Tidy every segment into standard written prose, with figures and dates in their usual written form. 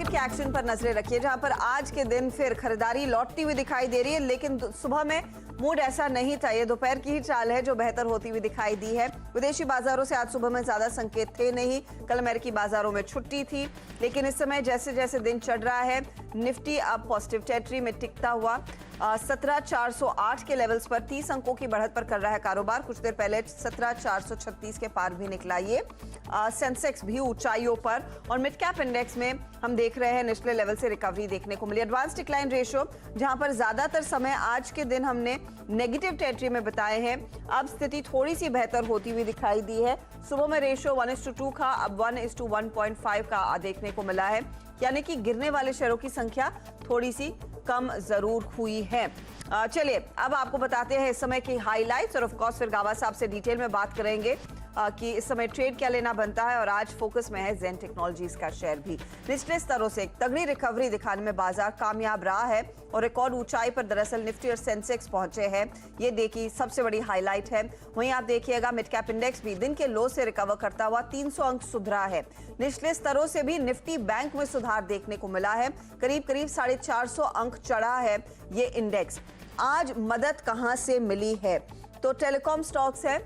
के एक्शन पर नजरें रखिए, जहां पर आज के दिन फिर खरीदारी लौटती हुई दिखाई दे रही है, लेकिन सुबह में मूड ऐसा नहीं था। ये दोपहर की ही चाल है जो बेहतर होती हुई दिखाई दी है। विदेशी बाजारों से आज सुबह में ज्यादा संकेत थे नहीं। कल अमेरिकी बाजारों में छुट्टी थी, लेकिन इस समय जैसे जैसे दिन चढ़ रहा है, निफ्टी अब पॉजिटिव टेरिटरी में टिकता हुआ 17,408 के लेवल्स पर 30 अंकों की बढ़त पर कर रहा है कारोबार। कुछ देर पहले 17,436 के पार भी निकला ये। सेंसेक्स भी ऊंचाइयों पर, और मिड कैप इंडेक्स में हम देख रहे हैं निचले लेवल से रिकवरी देखने को मिली। एडवांस डिक्लाइन रेशियो, जहां पर ज्यादातर समय आज के दिन हमने नेगेटिव टेरिटरी में बताए हैं, अब स्थिति थोड़ी सी बेहतर होती हुई दिखाई दी है। सुबह में रेशियो 1:2 का अब 1:1.5 का देखने को मिला है, यानी कि गिरने वाले शेयरों की संख्या थोड़ी सी कम जरूर हुई है। चलिए अब आपको बताते हैं इस समय की हाइलाइट्स, और ऑफ कोर्स फिर गावा साहब से डिटेल में बात करेंगे कि इस समय ट्रेड क्या लेना बनता है। और आज फोकस में है जेन टेक्नोलॉजीज का शेयर भी। निचले स्तरों से एक तगड़ी रिकवरी दिखाने में बाजार कामयाब रहा है, और रिकॉर्ड ऊंचाई पर दरअसल निफ्टी और सेंसेक्स पहुंचे हैं। ये देखिए सबसे बड़ी हाईलाइट है। वहीं आप देखिएगा मिड कैप इंडेक्स भी दिन के लो से रिकवर करता हुआ 300 अंक सुधरा है। निचले स्तरों से भी निफ्टी बैंक में सुधार देखने को मिला है, करीब करीब 450 अंक चढ़ा है ये इंडेक्स। आज मदद कहां से मिली है? तो टेलीकॉम स्टॉक्स है,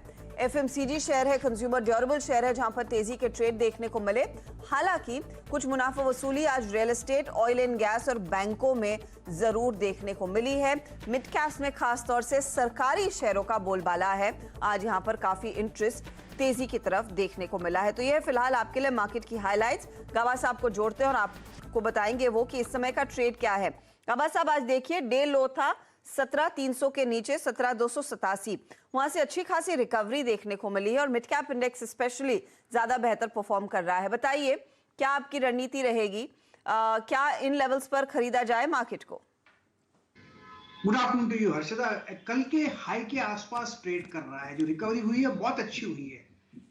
एफएमसीजी शेयर है, कंज्यूमर ड्यूरेबल शेयर है, जहां पर तेजी के ट्रेड देखने को मिले। हालांकि कुछ मुनाफा वसूली आज real estate, oil and gas और बैंकों में जरूर देखने को मिली है। मिड कैप्स में खासतौर से सरकारी शेयरों का बोलबाला है। आज यहां पर काफी इंटरेस्ट तेजी की तरफ देखने को मिला है। तो यह फिलहाल आपके लिए मार्केट की हाईलाइट्स। गावा साहब को जोड़ते हैं और आपको बताएंगे वो कि इस समय का ट्रेड क्या है। गावा साहब, आज देखिए डे लो था 17,300 के नीचे 17,287, वहां से अच्छी खासी रिकवरी देखने को मिली है, और मिड कैप इंडेक्स स्पेशली ज्यादा बेहतर परफॉर्म कर रहा है। बताइए क्या आपकी रणनीति रहेगी, क्या इन लेवल्स पर खरीदा जाए मार्केट को? Good afternoon to you Harshada. कल के हाई के आसपास ट्रेड कर रहा है। जो रिकवरी हुई है बहुत अच्छी हुई है,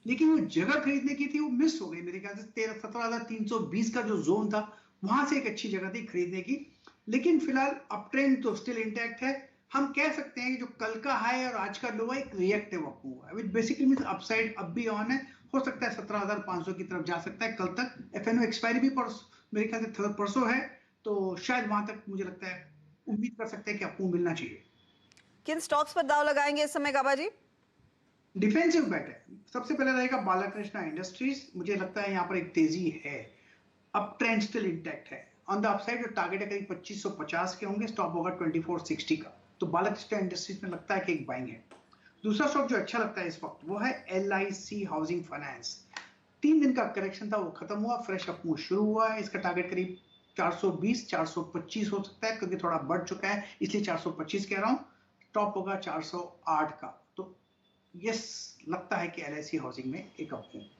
लेकिन वो जगह खरीदने की थी वो मिस हो गई। मेरे ख्याल से 17,320 का जो जोन था वहां से एक अच्छी जगह थी खरीदने की। लेकिन फिलहाल अप ट्रेंड तो स्टिल इंटैक्ट है। हम कह सकते हैं कि जो कल का हाई और आज का लो है एक रिएक्टिव अप हुआ है, व्हिच बेसिकली मींस अपसाइड अब भी ऑन है। हो सकता है 17,500 की तरफ जा सकता है कल तक। एफएनओ एक्सपायरी भी मेरे ख्याल से परसों है, तो शायद वहां तक मुझे लगता है उम्मीद कर सकते हैं कि आपको मिलना चाहिए। किन स्टॉक्स पर दाव लगाएंगे इस समय गाबा जी? डिफेंसिव बेट है। सबसे पहले रहेगा बालाकृष्णा इंडस्ट्रीज। मुझे लगता है यहाँ पर एक तेजी है, अप ट्रेंड स्टिल इंटैक्ट है। ऑन द अपसाइड जो टारगेट है करीब 2550 के होंगे, स्टॉप होगा 2460 का। तो बालाकृष्णा इंडस्ट्रीज में लगता है कि एक बाइंग है। दूसरा स्टॉक जो अच्छा लगता है इस वक्त वो है LIC हाउसिंग फाइनेंस। 3 दिन का करेक्शन था, वो खत्म हुआ, फ्रेश अप मूव शुरू हुआ है। इसका टारगेट करीब 420 425 हो सकता है, क्योंकि थोड़ा बढ़ चुका है इसलिए 425 कह रहा हूं। टॉप होगा 408 का। तो यस, लगता है कि LIC हाउसिंग में एक अप है।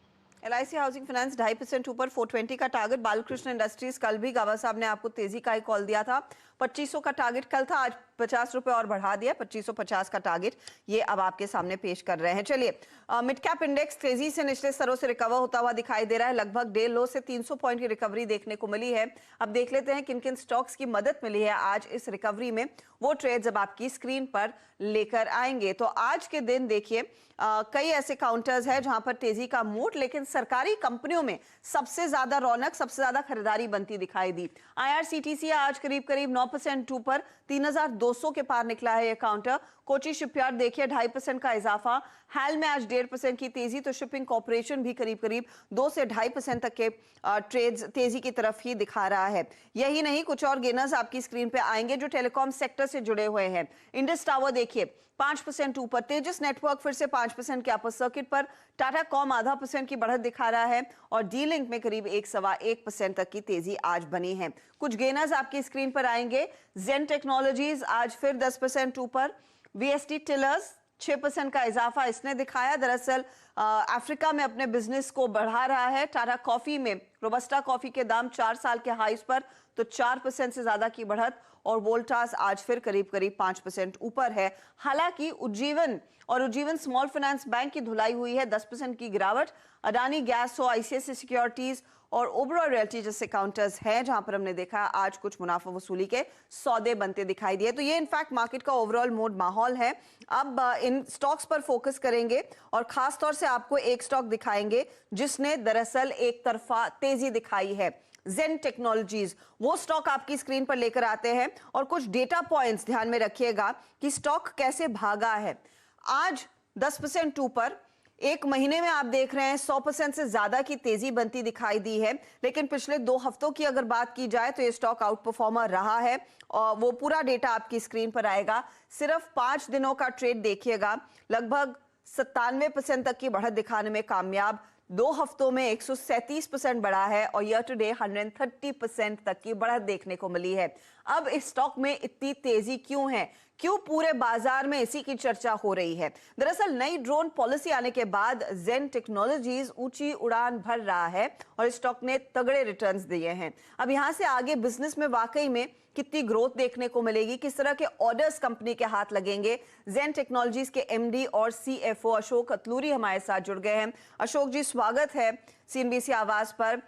LIC हाउसिंग फाइनेंस 2.5% ऊपर, 420 का टारगेट। बालकृष्ण इंडस्ट्रीज कल भी गावा साहब ने आपको तेजी का ही कॉल दिया था। 2500 का टारगेट कल था, आज 50 रुपए और बढ़ा दिया, 2550 का टारगेट ये अब आपके सामने पेश कर रहे हैं। चलिए मिड कैप इंडेक्स तेजी से निचले स्तरों से रिकवर होता हुआ दिखाई दे रहा है। लगभग डे लो से 300 पॉइंट की रिकवरी देखने को मिली है। अब देख लेते हैं किन किन स्टॉक्स की मदद मिली है आज इस रिकवरी में। वो ट्रेड्स अब आपकी स्क्रीन पर लेकर आएंगे। तो आज के दिन देखिए कई ऐसे काउंटर्स हैं जहां पर तेजी का मूड, लेकिन सरकारी कंपनियों में सबसे ज्यादा रौनक, सबसे ज्यादा खरीदारी बनती दिखाई दी। IRCTC आज करीब करीब 9% ऊपर 3,200 के पार निकला है यह काउंटर। कोची शिपयार्ड देखिए 2.5% का इजाफा। हैल में आज 1.5% की तेजी, तो शिपिंग कॉर्पोरेशन भी करीब करीब 2 से 2.5% तक के ट्रेड्स तेजी की तरफ ही दिखा रहा है। यही नहीं, कुछ और गेनर्स आपकी स्क्रीन पे आएंगे जो टेलीकॉम सेक्टर से जुड़े हुए हैं। इंडस टावर देखिए 5% ऊपर, तेजस नेटवर्क फिर से 5% के अपर सर्किट पर, टाटा कॉम 0.5% की बढ़त दिखा रहा है, और डी लिंक में करीब 1.25% तक की तेजी आज बनी है। कुछ गेनर्स आपकी स्क्रीन पर आएंगे। जेन टेक्नोलॉजीज आज फिर 10% ऊपर। VST टिलर्स 6% का इजाफा इसने दिखाया। दरअसल अफ्रीका में अपने बिजनेस को बढ़ा रहा है। टाटा कॉफी में रोबस्टा कॉफी के दाम 4 साल के हाईस पर, तो 4% से ज्यादा की बढ़त, और वोल्टास आज फिर करीब करीब 5% ऊपर है। हालांकि उज्जीवन स्मॉल फाइनेंस बैंक की धुलाई हुई है, 10% की गिरावट। अडानी गैस हो, ICICI सिक्योरिटीज और ओबरॉय रियल्टी जैसे काउंटर्स हैं जहां पर हमने देखा आज कुछ मुनाफा वसूली के सौदे बनते दिखाई दिए। तो ये इनफैक्ट मार्केट का ओवरऑल मोड माहौल है। अब इन स्टॉक्स पर फोकस करेंगे, और खास तौर से आपको एक स्टॉक दिखाएंगे जिसने दरअसल एक तरफा तेजी दिखाई है। जेन टेक्नोलॉजीज, वो स्टॉक आपकी स्क्रीन पर लेकर आते हैं और कुछ डेटा पॉइंट्स ध्यान में रखिएगा कि स्टॉक कैसे भागा है। आज 10% ऊपर, एक महीने में आप देख रहे हैं 100% से ज्यादा की तेजी बनती दिखाई दी है। लेकिन पिछले 2 हफ्तों की अगर बात की जाए तो ये स्टॉक आउट परफॉर्मर रहा है और वो पूरा डेटा आपकी स्क्रीन पर आएगा। सिर्फ 5 दिनों का ट्रेड देखिएगा, लगभग 97% तक की बढ़त दिखाने में कामयाब। 2 हफ्तों में 137% बढ़ा है और ईयर टू डे 130% तक की बढ़त देखने को मिली है। अब इस स्टॉक में इतनी तेजी क्यों है, क्यों पूरे बाजार में इसी की चर्चा हो रही है? दरअसल नई ड्रोन पॉलिसी आने के बाद जेन टेक्नोलॉजीज ऊंची उड़ान भर रहा है और स्टॉक ने तगड़े रिटर्न्स दिए हैं। अब यहां से आगे बिजनेस में वाकई में कितनी ग्रोथ देखने को मिलेगी, किस तरह के ऑर्डर्स कंपनी के हाथ लगेंगे, जेन टेक्नोलॉजीज के एमडी और सीएफओ अशोक अतलूरी हमारे साथ जुड़ गए हैं। अशोक जी, स्वागत है सीएनबीसी आवाज पर।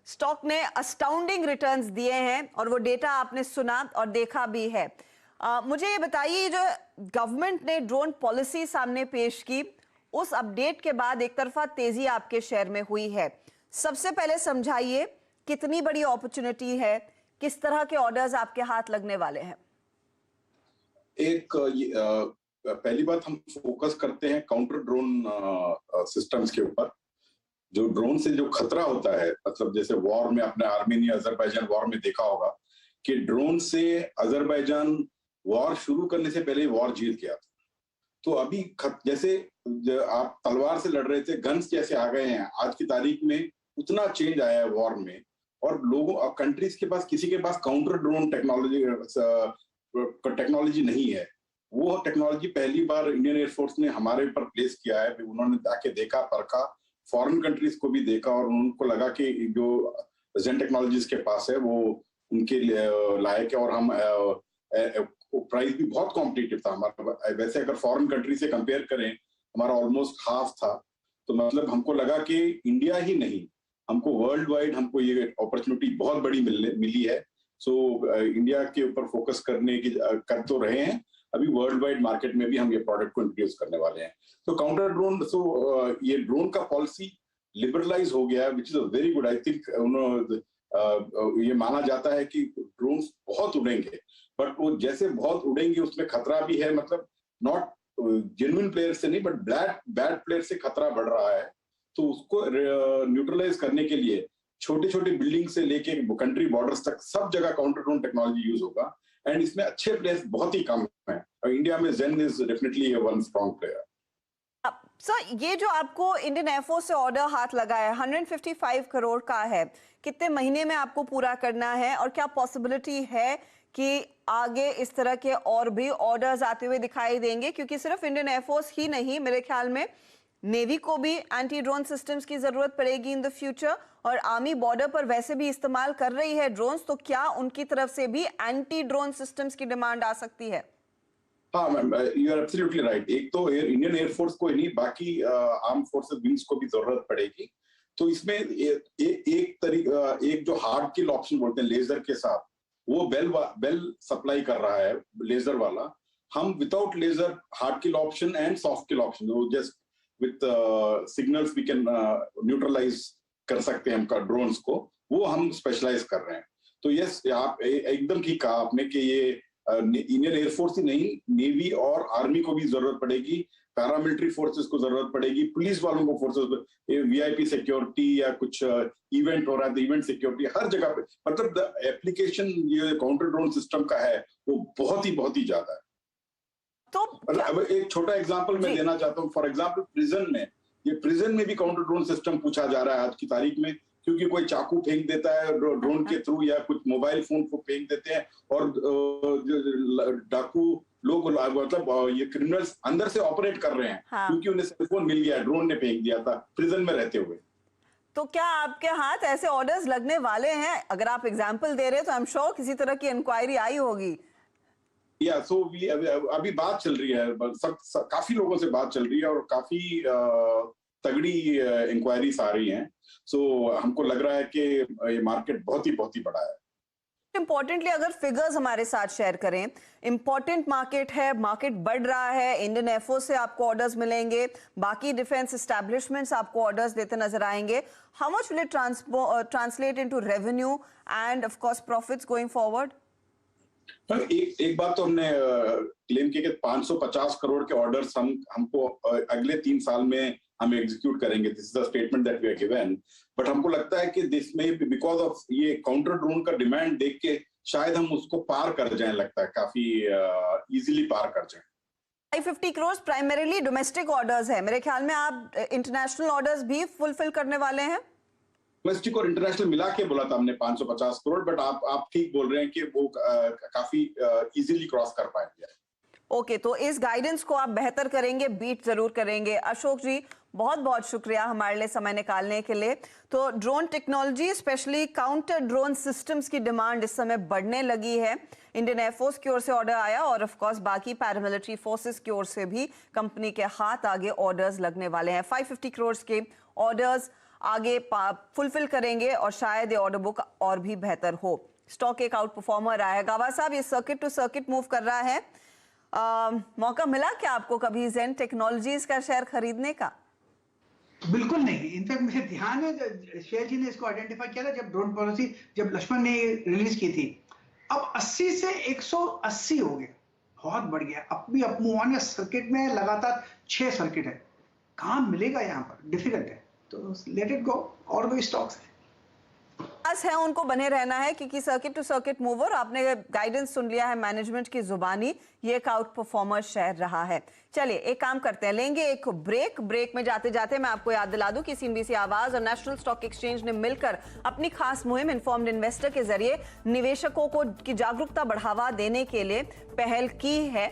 स्टॉक ने अस्टाउंडिंग रिटर्न्स दिए हैं और वो डेटा आपने सुना और देखा भी है। मुझे ये बताइए, जो गवर्नमेंट ने ड्रोन पॉलिसी सामने पेश की, उस अपडेट के बाद एक तरफा तेजी आपके शेयर में हुई है। सबसे पहले समझाइए कितनी बड़ी अपॉर्चुनिटी है, किस तरह के ऑर्डर्स आपके हाथ लगने वाले हैं? पहली बात, हम फोकस करते हैं काउंटर ड्रोन सिस्टम्स के ऊपर। जो ड्रोन से जो खतरा होता है, मतलब जैसे वॉर में आपने आर्मेनिया अजरबैजान वॉर में देखा होगा कि ड्रोन से अजरबैजान वॉर शुरू करने से पहले वॉर जीत गया था। तो अभी जैसे आप तलवार से लड़ रहे थे, गन्स जैसे आ गए हैं आज की तारीख में, उतना चेंज आया है वॉर में। और लोगों कंट्रीज के पास, किसी के पास काउंटर ड्रोन टेक्नोलॉजी नहीं है। वो टेक्नोलॉजी पहली बार इंडियन एयरफोर्स ने हमारे ऊपर प्लेस किया है। उन्होंने जाके देखा, परखा, फॉरेन कंट्रीज को भी देखा और उनको लगा कि जो जेन टेक्नोलॉजीज के पास है वो उनके लायक है। और हम प्राइस भी बहुत कॉम्पिटिटिव था हमारा। वैसे अगर फॉरेन कंट्री से कंपेयर करें, हमारा ऑलमोस्ट हाफ था। तो मतलब हमको लगा कि इंडिया ही नहीं, हमको वर्ल्ड वाइड हमको ये अपॉर्चुनिटी बहुत बड़ी मिली है। सो इंडिया के ऊपर फोकस कर तो रहे हैं। अभी वर्ल्ड वाइड मार्केट में भी हम ये प्रोडक्ट को इंट्रोड्यूस करने वाले हैं। तो काउंटर ड्रोन, ये ड्रोन का पॉलिसी लिबरलाइज हो गया, which is a very good. I think ये माना जाता है कि ड्रोन्स बहुत उड़ेंगे, बट वो जैसे बहुत उड़ेंगे उसमें खतरा भी है। मतलब नॉट जेन्युइन प्लेयर से नहीं, बट बैड प्लेयर से खतरा बढ़ रहा है। तो उसको न्यूट्रलाइज करने के लिए छोटी छोटी बिल्डिंग से लेके कंट्री बॉर्डर्स तक सब जगह काउंटर ड्रोन टेक्नोलॉजी यूज होगा। एंड इसमें अच्छे प्लेयर्स बहुत ही कम है। इंडिया में Zen is definitely one strong player. Sir, ये जो आपको इंडियन एयरफोर्स से ऑर्डर हाथ लगा है 155 करोड़ का है, कितने महीने में आपको पूरा करना है और क्या पॉसिबिलिटी है कि आगे इस तरह के और भी ऑर्डर्स आते हुए दिखाई देंगे? क्योंकि सिर्फ इंडियन एयरफोर्स ही नहीं, मेरे ख्याल में नेवी को भी एंटी ड्रोन सिस्टम्स की जरूरत पड़ेगी इन द फ्यूचर, और आर्मी बॉर्डर पर वैसे भी इस्तेमाल कर रही है ड्रोन्स, तो क्या उनकी तरफ से भी एंटी ड्रोन सिस्टम्स की डिमांड आ सकती है? हाँ ma'am, you are absolutely right. एक तो इंडियन एयरफोर्स को ही नहीं, बाकी आर्म फोर्सेस विंग्स को भी जरूरत पड़ेगी। तो इसमें एक जो हार्ड किल ऑप्शन बोलते हैं लेजर के साथ, वो बेल सप्लाई कर रहा है, लेजर वाला। हम without laser hard kill option and soft kill option, just with signals we can neutralise कर सकते हैं हमका ड्रोन्स को, वो हम स्पेशलाइज कर रहे हैं। तो यस, आप एकदम ठीक कहा आपने कि ये इंडियन एयरफोर्स ही नहीं, नेवी और आर्मी को भी जरूरत पड़ेगी, पैरामिलिट्री फोर्सेस को जरूरत पड़ेगी, पुलिस वालों को फोर्सेस, वीआईपी सिक्योरिटी या कुछ इवेंट हो रहा है तो इवेंट सिक्योरिटी, हर जगह पे। मतलब द एप्लीकेशन ये काउंटर ड्रोन सिस्टम का है वो बहुत ही ज्यादा है। तो अब एक छोटा एग्जांपल मैं देना चाहता हूँ। फॉर एग्जांपल प्रिजन में भी काउंटर ड्रोन सिस्टम पूछा जा रहा है आज की तारीख में, क्योंकि कोई चाकू फेंक देता है ड्रोन के थ्रू या कुछ मोबाइल फोन को फेंक देते हैं और डाकू लोग, मतलब ये क्रिमिनल्स अंदर से ऑपरेट कर रहे हैं। हाँ। क्योंकि उन्हें सेलफोन मिल गया, ड्रोन ने फेंक दिया था प्रिजन में रहते हुए। तो क्या आपके हाथ ऐसे ऑर्डर्स लगने वाले हैं? अगर आप एग्जांपल दे रहे हैं तो आई एम श्योर किसी तरह की इंक्वायरी आई होगी। या सो अभी बात चल रही है, काफी लोगों से बात चल रही है और काफी तगड़ी इंक्वायरीज आ रही हैं। सो हमको लग रहा है कि ये मार्केट बहुत ही बड़ा है। इंपॉर्टेंटली अगर फिगर्स हमारे साथ शेयर करें, इंपॉर्टेंट मार्केट है, मार्केट बढ़ रहा है, इंडियन एफओ से आपको ऑर्डर्स मिलेंगे, बाकी डिफेंस एस्टैब्लिशमेंट्स आपको ऑर्डर्स देते नजर आएंगे. How much will it translate into revenue end of course profits going forward? एक बात तो हमने क्लेम किया कि 550 करोड़ के ऑर्डर्स हमको अगले 3 साल में हम एग्जीक्यूट करेंगे. This is the statement that we are given. But हमको लगता है कि दिस में बिकॉज ऑफ ये काउंटर ड्रोन का डिमांड देख के शायद हम उसको पार कर जाएं. लगता है काफी इजीली पार कर जाएं. 550 करोड़ प्राइमरीली डोमेस्टिक ऑर्डर्स है. मेरे ख्याल में आप इंटरनेशनल ऑर्डर्स भी फुलफिल करने वाले हैं. डोमेस्टिक और इंटरनेशनल मिला के बोला था हमने 550 करोड़. बट आप ठीक बोल रहे हैं कि वो काफी इजीली क्रॉस कर पाएंगे. ओके, तो इस गाइडेंस को आप बेहतर करेंगे, बीट जरूर करेंगे. अशोक जी, बहुत बहुत शुक्रिया हमारे लिए समय निकालने के लिए. तो drone technology, specially counter drone systems की डिमांड इस समय बढ़ने लगी है. इंडियन एयरफोर्स की ओर से ऑर्डर आया और ऑफ कोर्स बाकी पैरामिलिट्री फोर्सेस की ओर से भी कंपनी के हाथ आगे ऑर्डर्स लगने वाले हैं. 550 करोड़ के ऑर्डर्स आगे फुलफिल करेंगे और शायद ये ऑर्डर बुक और भी बेहतर हो. स्टॉक एक आउट परफॉर्मर आया. गावा साहब, ये सर्किट टू सर्किट मूव कर रहा है. मौका मिला क्या आपको कभी जेन टेक्नोलॉजीज का शेयर खरीदने का? बिल्कुल नहीं. इनफैक्ट मुझे ध्यान है शेयर जी ने इसको आइडेंटिफाई किया था जब ड्रोन पॉलिसी जब लक्ष्मण ने रिलीज की थी. अब 80 से 180 हो गया, बहुत बढ़ गया. अब भी अप मूव ऑन है. सर्किट में लगातार 6 सर्किट है. कहां मिलेगा यहाँ पर? डिफिकल्ट है. तो लेट इट गो. और भी स्टॉक्स है उनको बने रहना है क्योंकि सर्किट टू सर्किट मूवर, आपने गाइडेंस सुन लिया है मैनेजमेंट की जुबानी, ये एक आउट परफॉर्मर शेयर रहा है. चलिए एक काम करते हैं, लेंगे एक ब्रेक में जाते जाते मैं आपको याद दिला दूं कि सीएनबीसी आवाज और नेशनल स्टॉक एक्सचेंज ने मिलकर अपनी खास मुहिम इन्फॉर्म्ड इन्वेस्टर के जरिए निवेशकों को की जागरूकता बढ़ावा देने के लिए पहल की है.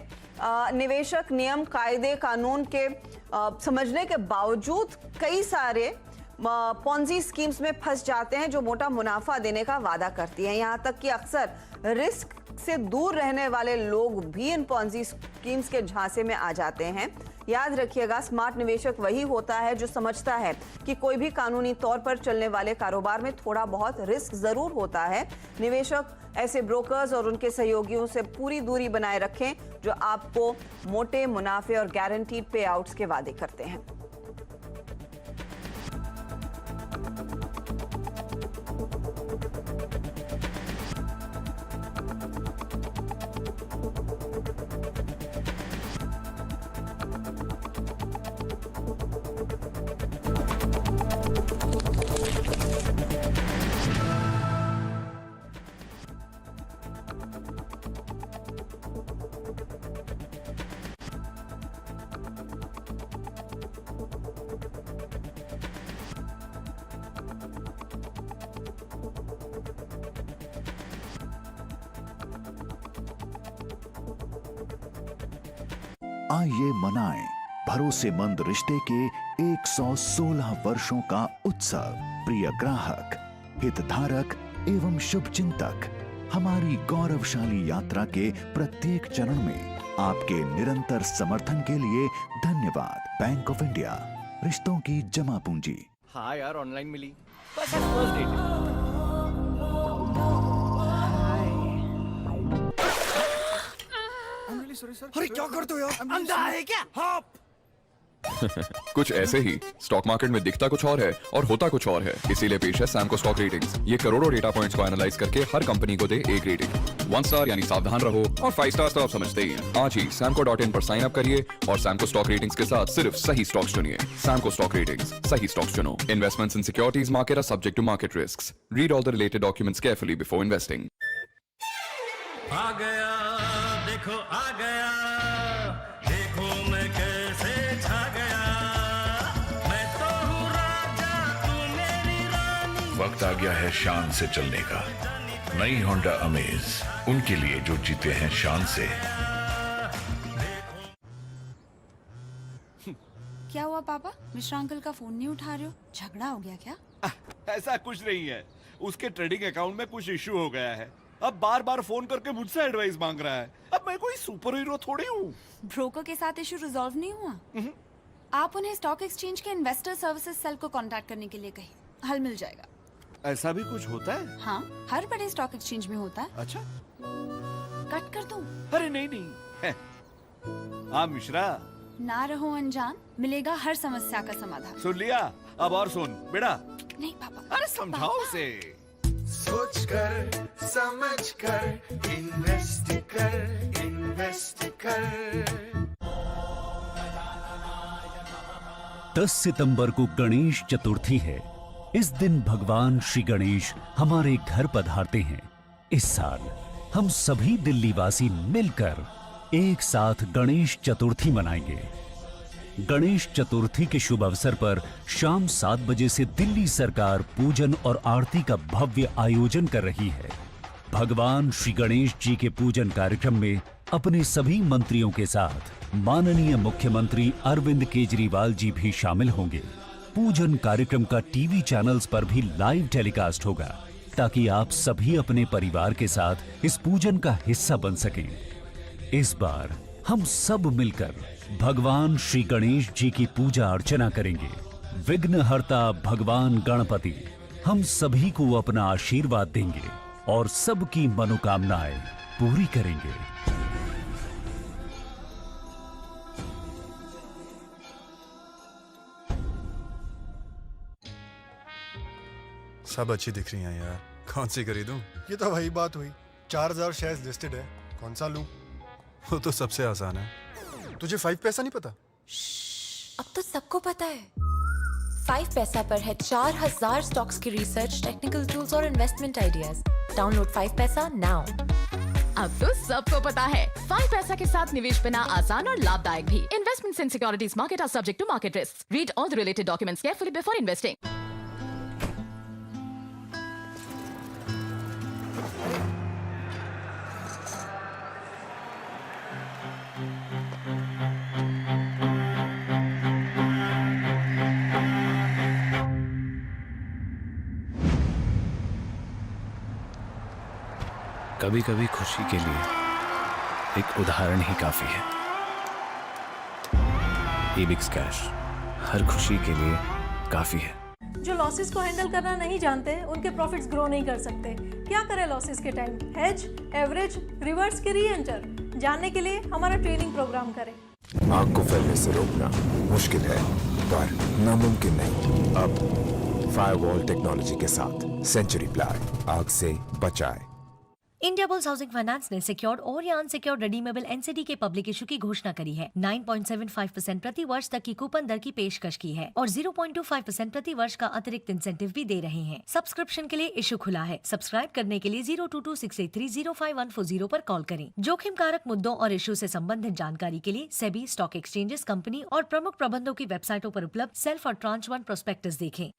निवेशक नियम कायदे कानून के समझने के बावजूद कई सारे पॉन्जी स्कीम्स में फंस जाते हैं जो मोटा मुनाफा देने का वादा करती हैं. यहां तक कि अक्सर रिस्क से दूर रहने वाले लोग भी इन पॉन्जी स्कीम्स के झांसे में आ जाते हैं. याद रखिएगा, स्मार्ट निवेशक वही होता है जो समझता है कि कोई भी कानूनी तौर पर चलने वाले कारोबार में थोड़ा बहुत रिस्क जरूर होता है. निवेशक ऐसे ब्रोकर्स और उनके सहयोगियों से पूरी दूरी बनाए रखें जो आपको मोटे मुनाफे और गारंटीड पे आउट्स के वादे करते हैं. आइए मनाएं भरोसेमंद रिश्ते के 116 वर्षों का उत्सव. प्रिय ग्राहक, हितधारक एवं शुभ चिंतक, हमारी गौरवशाली यात्रा के प्रत्येक चरण में आपके निरंतर समर्थन के लिए धन्यवाद. बैंक ऑफ इंडिया, रिश्तों की जमा पूंजी. हाँ यार, ऑनलाइन मिली, बस आज फर्स्ट डेट है. अरे क्या करते हो यार? अंधा है क्या? हाँ. कुछ ऐसे ही स्टॉक मार्केट में दिखता कुछ और है और होता कुछ और है. इसीलिए पेश है सैमको स्टॉक रेटिंग्स. ये करोड़ों डेटा पॉइंट्स को एनालाइज करके हर कंपनी को दे एक रेटिंग. 1 स्टार यानी सावधान रहो और 5 स्टार तो आप समझते ही हैं. आज ही samco.in पर साइन अप करिए और सैमको स्टॉक रेटिंग्स के साथ सिर्फ सही स्टॉक्स चुनिए. सैमको स्टॉक रेटिंग्स, सही स्टॉक्स चुनो. Investments in securities market are subject to market risks. Read all the related documents carefully before investing. आ गया, देखो आ गया, देखो मैं कैसे छा गया. मैं तो हूँ राजा, तू मेरी रानी. वक्त आ गया है शान से चलने का. नई होंडा अमेज, उनके लिए जो जीते हैं शान से. क्या हुआ पापा? मिश्रा अंकल का फोन नहीं उठा रहे हो? झगड़ा हो गया क्या? ऐसा कुछ नहीं है. उसके ट्रेडिंग अकाउंट में कुछ इश्यू हो गया है. अब बार बार फोन करके मुझसे एडवाइस मांग रहा है. अब मैं कोई सुपर हीरो थोड़ी हूँ. ब्रोकर के साथ इश्यू रिजॉल्व नहीं हुआ? आप उन्हें स्टॉक एक्सचेंज के इन्वेस्टर सर्विसेज सेल को कांटेक्ट करने के लिए कहिए, हल मिल जाएगा. ऐसा भी कुछ होता है? हाँ, हर बड़े स्टॉक एक्सचेंज में होता है। अच्छा। कट कर दूं? अरे नहीं है। हाँ मिश्रा, ना रहो अनजान, मिलेगा हर समस्या का समाधान। सुन लिया? अब और सुन बेटा। नहीं पापा। अरे समझाओ उसे। सोच कर समझ कर इन्वेस्ट कर 10 सितंबर को गणेश चतुर्थी है। इस दिन भगवान श्री गणेश हमारे घर पधारते हैं। इस साल हम सभी दिल्ली वासी मिलकर एक साथ गणेश चतुर्थी मनाएंगे। गणेश चतुर्थी के शुभ अवसर पर शाम 7 बजे से दिल्ली सरकार पूजन और आरती का भव्य आयोजन कर रही है। भगवान श्री गणेश जी के पूजन कार्यक्रम में अपने सभी मंत्रियों के साथ माननीय मुख्यमंत्री अरविंद केजरीवाल जी भी शामिल होंगे। पूजन कार्यक्रम का टीवी चैनल्स पर भी लाइव टेलीकास्ट होगा, ताकि आप सभी अपने परिवार के साथ इस पूजन का हिस्सा बन सकें। इस बार हम सब मिलकर भगवान श्री गणेश जी की पूजा अर्चना करेंगे। विघ्नहर्ता भगवान गणपति हम सभी को अपना आशीर्वाद देंगे और सबकी मनोकामनाएं पूरी करेंगे। सब अच्छी दिख रही हैं यार, कौन सी खरीदूं? ये तो वही बात हुई, 4000 शेयर्स लिस्टेड है, कौन सा लूं? वो तो सबसे आसान है। तुझे 5 पैसा नहीं पता? अब तो सबको पता है। 5 पैसा पर है 4000 स्टॉक्स की रिसर्च, टेक्निकल टूल्स और इन्वेस्टमेंट आइडियाज। डाउनलोड 5 पैसा नाउ। अब तो सबको पता है 5 पैसा के साथ निवेश बिना आसान और लाभदायक भी। Investments in securities market are subject to market risk. Read all the related documents carefully before investing. कभी कभी खुशी के लिए एक उदाहरण ही काफी है। एबिक्स कैश हर खुशी के लिए काफी है। जो लॉसेस को हैंडल करना नहीं जानते, उनके प्रॉफिट्स ग्रो नहीं कर सकते। क्या करें लॉसेस के टाइम? हेज, एवरेज, रिवर्स के री एंटर जानने के लिए हमारा ट्रेनिंग प्रोग्राम करें। आग को फैलने से रोकना मुश्किल है पर नामुमकिन नहीं। अब फायरवॉल टेक्नोलॉजी के साथ सेंचुरी प्लाग आग से बचाए। इंडिया बुल्स हाउसिंग फाइनेंस ने सिक्योर्ड और या अनसिक्योर्ड रिडीमेबल एनसीडी के पब्लिक इशू की घोषणा करी है। 9.75% प्रति वर्ष तक की कूपन दर की पेशकश की है और 0.25% प्रति वर्ष का अतिरिक्त इंसेंटिव भी दे रहे हैं। सब्सक्रिप्शन के लिए इशू खुला है। सब्सक्राइब करने के लिए 022683054140 पर कॉल करें। जोखिम कारक मुद्दों और इशू से संबंधित जानकारी के लिए सेबी, स्टॉक एक्सचेंजेस, कंपनी और प्रमुख प्रबंधों की वेबसाइटों पर उपलब्ध सेल्फ और ट्रांच 1 प्रोस्पेक्टस देखें।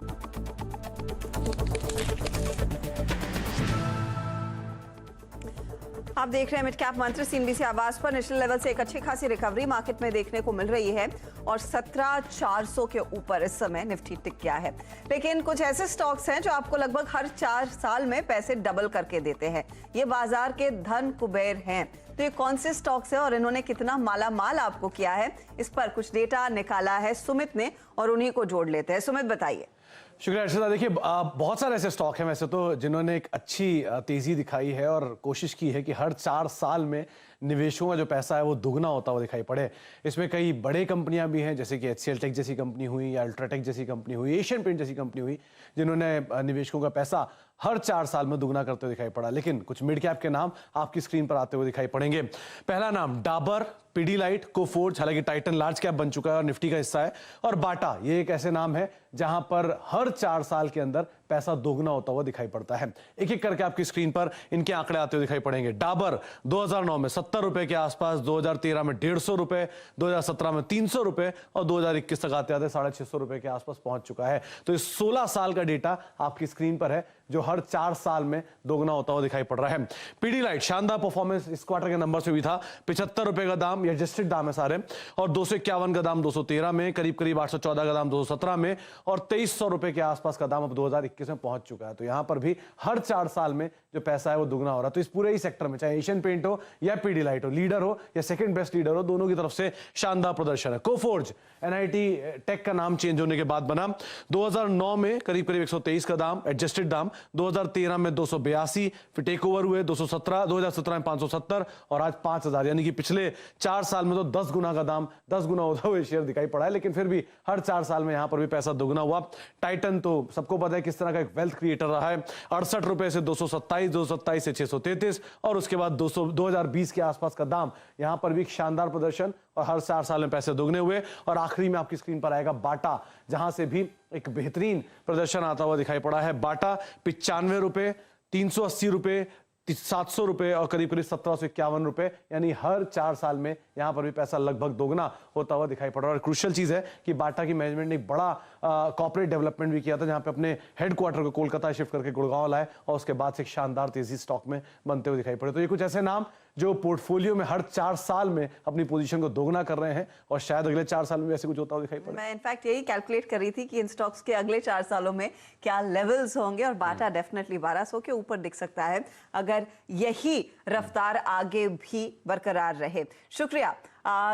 आप देख रहे हैं मिड कैप मंत्री। सीएनबीसी आवाज पर नेशनल लेवल से एक अच्छी खासी रिकवरी मार्केट में देखने को मिल रही है और 17,400 के ऊपर इस समय निफ्टी टिक गया है। लेकिन कुछ ऐसे स्टॉक्स हैं जो आपको लगभग हर 4 साल में पैसे डबल करके देते हैं। ये बाजार के धन कुबेर हैं। तो ये कौन से स्टॉक्स हैं और इन्होंने कितना माला माल आपको किया है, इस पर कुछ डेटा निकाला है सुमित ने और उन्हीं को जोड़ लेते हैं। सुमित बताइए। शुक्रिया अर्षिता। देखिए बहुत सारे ऐसे स्टॉक हैं वैसे तो जिन्होंने एक अच्छी तेजी दिखाई है और कोशिश की है कि हर 4 साल में निवेशकों का जो पैसा है वो दुगना होता हुआ दिखाई पड़े। इसमें कई बड़े कंपनियां भी हैं जैसे कि HCL टेक जैसी कंपनी हुई या अल्ट्राटेक जैसी कंपनी हुई, एशियन पेंट जैसी कंपनी हुई, जिन्होंने निवेशकों का पैसा हर 4 साल में दुगना करते हुए दिखाई पड़ा। लेकिन कुछ मिड कैप के नाम आपकी स्क्रीन पर आते हुए दिखाई पड़ेंगे। पहला नाम डाबर, पीडीलाइट, कोफोर्ज, हालांकि टाइटन लार्ज कैप बन चुका है और निफ्टी का हिस्सा है, और बाटा, ये एक ऐसे नाम है जहां पर हर 4 साल के अंदर पैसा दोगुना होता हुआ दिखाई पड़ता है। एक एक करके आपकी स्क्रीन पर इनके आंकड़े आते हुए दिखाई पड़ेंगे। डाबर 2009 में 70 रुपए के आसपास, 2013 में 150 रुपए, 2017 में 300 रुपए और 2021 तक आते आते 650 रुपए के आसपास पहुंच चुका है। तो इस 16 साल का डेटा आपकी स्क्रीन पर है जो हर 4 साल में दोगुना होता हुआ दिखाई पड़ रहा है। पीडीलाइट शानदार परफॉर्मेंस इस क्वार्टर के नंबर से भी था। 75 रुपए का दाम दाम, एडजस्टेड दाम है सारे, और 251 का दाम 213 में, करीब करीब 814 का दाम 217 में, और 2300 रुपए के आसपास का दाम अब 2021 में पहुंच चुका है। तो यहां पर भी हर 4 साल में जो पैसा है वो दुगना हो रहा है। तो इस पूरे ही सेक्टर में, चाहे एशियन पेंट हो या पीडीलाइट हो, लीडर हो या सेकंड बेस्ट लीडर हो, दोनों की तरफ से शानदार प्रदर्शन है। कोफोर्ज एनआईटी टेक का नाम चेंज होने के बाद बना। 2009 में करीब करीब 123 का दाम, एडजस्टेड दाम, 2013 में 282, फिर टेक ओवर हुए 217, 2017 में 570 और आज 5000, यानी कि पिछले 4 साल में तो 10 गुना का दाम, 10 गुना होता हुआ शेयर दिखाई पड़ा है। लेकिन फिर भी हर 4 साल में यहां पर भी पैसा दुगना हुआ। टाइटन तो सबको पता है किस तरह का एक वेल्थ क्रिएटर रहा है। 68 रुपए से 227, 227 से 633 और उसके बाद 2020 के आसपास का दाम। यहां पर भी एक शानदार प्रदर्शन और हर 4 साल में पैसे दुगने हुए। और आखिरी में आपकी स्क्रीन पर आएगा बाटा, जहां से भी एक बेहतरीन प्रदर्शन आता हुआ दिखाई पड़ा है। बाटा 95 रुपए, 380 रुपए, 700 रुपए और करीब करीब 1751 रुपए, यानी हर 4 साल में यहां पर भी पैसा लगभग दोगुना होता हुआ दिखाई पड़ रहा है। और क्रूशियल चीज है कि बाटा की मैनेजमेंट ने एक बड़ा कॉर्पोरेट डेवलपमेंट भी किया था, जहां पे अपने हेडक्वार्टर को कोलकाता शिफ्ट करके गुड़गांव लाए और उसके बाद से एक शानदार तेजी स्टॉक में बनते हुए दिखाई पड़े। तो ये कुछ ऐसे नाम जो पोर्टफोलियो में हर 4 साल में अपनी पोजीशन को दोगुना कर रहे हैं और शायद अगले 4 साल में ऐसे कुछ होता हुआ दिखाई पड़े। मैं इनफैक्ट यही कैलकुलेट कर रही थी कि इन स्टॉक्स के अगले 4 सालों में क्या लेवल्स होंगे, और बाटा डेफिनेटली 1200 के ऊपर दिख सकता है अगर यही रफ्तार आगे भी बरकरार रहे। शुक्रिया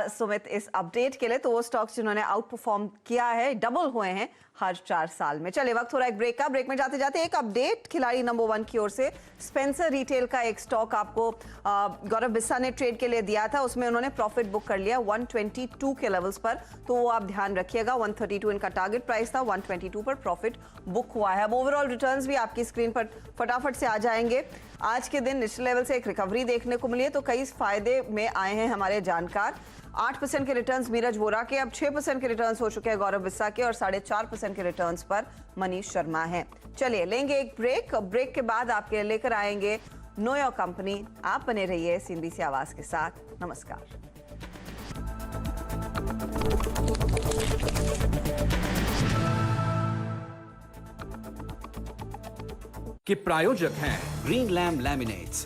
सुमित इस अपडेट के लिए। तो वो स्टॉक्स जिन्होंने आउट परफॉर्म किया है, डबल हुए हैं हर 4 साल में। चलिए वक्त हो रहा है एक ब्रेक का। ब्रेक में जाते जाते एक अपडेट खिलाड़ी नंबर 1 की ओर से। स्पेंसर रिटेल का एक स्टॉक आपको गौरव बिस्सा ने ट्रेड के लिए दिया था, उसमें उन्होंने प्रॉफिट बुक कर लिया 122 के लेवल्स पर, तो वो आप ध्यान रखिएगा। 132 इनका टारगेट प्राइस था, 122 पर प्रॉफिट बुक हुआ है। अब ओवरऑल रिटर्न्स भी आपकी स्क्रीन पर फटाफट से आ जाएंगे। आज के दिन निचले लेवल से एक रिकवरी देखने को मिली है, तो कई फायदे में आए हैं हमारे जानकार। 8% के रिटर्न्स नीरज वोरा के, अब 6% के रिटर्न्स हो चुके हैं गौरव बिस्सा के, और 4.5% के रिटर्न्स पर मनीष शर्मा है। चलिए लेंगे एक ब्रेक। ब्रेक के बाद आपके लेकर आएंगे नो योर कंपनी। आप बने रहिए CNBC आवाज के साथ। नमस्कार। के प्रायोजक हैं ग्रीन लैम्प लैमिनेट्स।